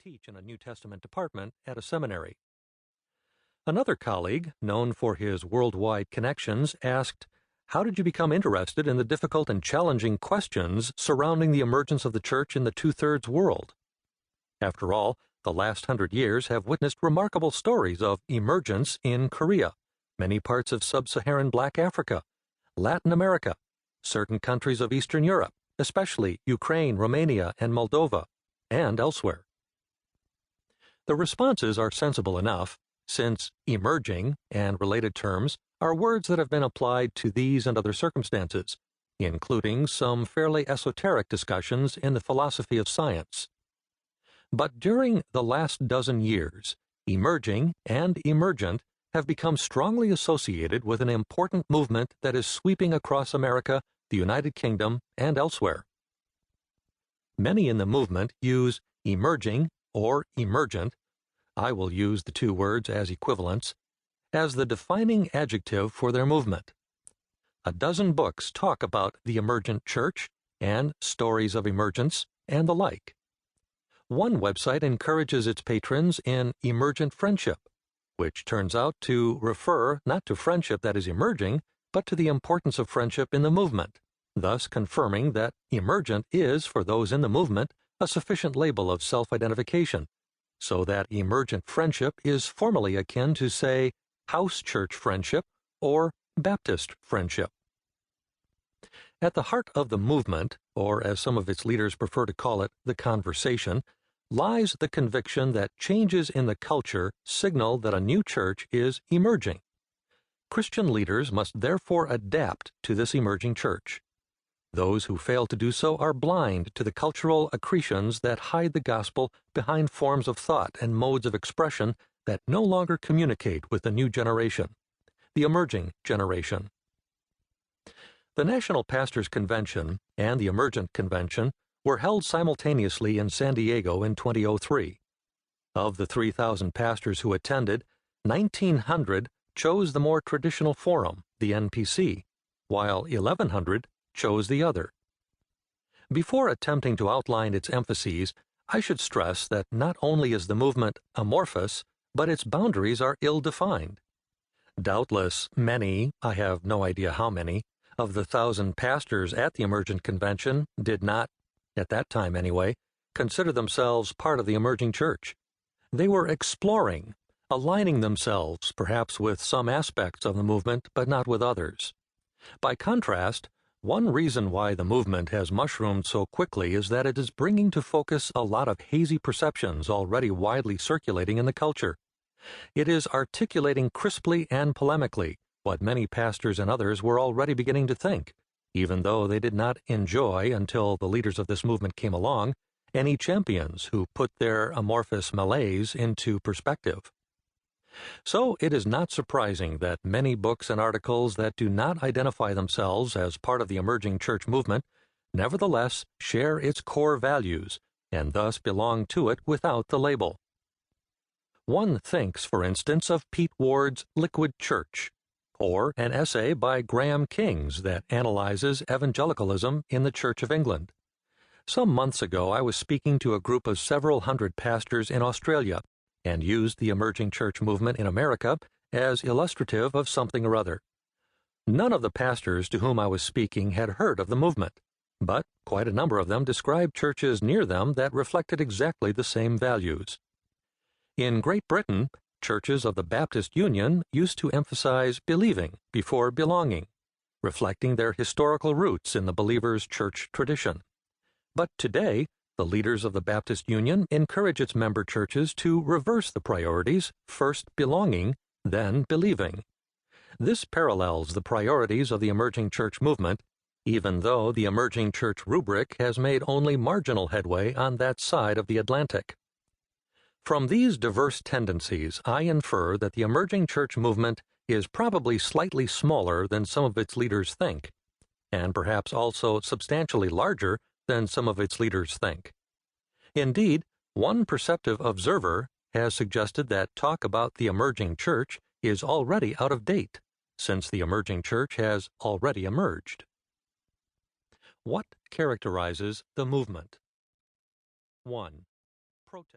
teach in a New Testament department at a seminary. Another colleague, known for his worldwide connections, asked, "How did you become interested in the difficult and challenging questions surrounding the emergence of the Church in the two-thirds world?" After all, the last 100 years have witnessed remarkable stories of emergence in Korea, many parts of sub-Saharan Black Africa, Latin America, certain countries of Eastern Europe, especially Ukraine, Romania, and Moldova, and elsewhere. The responses are sensible enough, since emerging and related terms are words that have been applied to these and other circumstances, including some fairly esoteric discussions in the philosophy of science. But during the last dozen years, emerging and emergent have become strongly associated with an important movement that is sweeping across America, the United Kingdom, and elsewhere. Many in the movement use emerging or emergent, I will use the two words as equivalents, as the defining adjective for their movement. A dozen books talk about the emergent church and stories of emergence and the like. One website encourages its patrons in emergent friendship, which turns out to refer not to friendship that is emerging, but to the importance of friendship in the movement, thus confirming that emergent is, for those in the movement, a sufficient label of self-identification, so that emergent friendship is formally akin to, say, house church friendship or Baptist friendship. At the heart of the movement, or as some of its leaders prefer to call it, the conversation, lies the conviction that changes in the culture signal that a new church is emerging. Christian leaders must therefore adapt to this emerging church. Those who fail to do so are blind to the cultural accretions that hide the gospel behind forms of thought and modes of expression that no longer communicate with the new generation, the emerging generation. The National Pastors' Convention and the Emergent Convention were held simultaneously in San Diego in 2003. Of the 3,000 pastors who attended, 1,900 chose the more traditional forum, the NPC, while 1,100 chose the other. Before attempting to outline its emphases, I should stress that not only is the movement amorphous, but its boundaries are ill-defined. Doubtless many, I have no idea how many, of the 1,000 pastors at the Emergent Convention did not, at that time anyway, consider themselves part of the emerging church. They were exploring, aligning themselves perhaps with some aspects of the movement, but not with others. By contrast, one reason why the movement has mushroomed so quickly is that it is bringing to focus a lot of hazy perceptions already widely circulating in the culture. It is articulating crisply and polemically what many pastors and others were already beginning to think, even though they did not enjoy, until the leaders of this movement came along, any champions who put their amorphous malaise into perspective. So it is not surprising that many books and articles that do not identify themselves as part of the emerging church movement nevertheless share its core values and thus belong to it without the label. One thinks, for instance, of Pete Ward's Liquid Church, or an essay by Graham Kings that analyzes evangelicalism in the Church of England. Some months ago I was speaking to a group of several hundred pastors in Australia and used the emerging church movement in America as illustrative of something or other. None of the pastors to whom I was speaking had heard of the movement, but quite a number of them described churches near them that reflected exactly the same values. In Great Britain, churches of the Baptist Union used to emphasize believing before belonging, reflecting their historical roots in the believer's church tradition. But today, the leaders of the Baptist Union encourage its member churches to reverse the priorities, first belonging, then believing. This parallels the priorities of the emerging church movement, even though the emerging church rubric has made only marginal headway on that side of the Atlantic. From these diverse tendencies, I infer that the emerging church movement is probably slightly smaller than some of its leaders think, and perhaps also substantially larger than some of its leaders think. Indeed, one perceptive observer has suggested that talk about the emerging church is already out of date, since the emerging church has already emerged. What characterizes the movement? 1.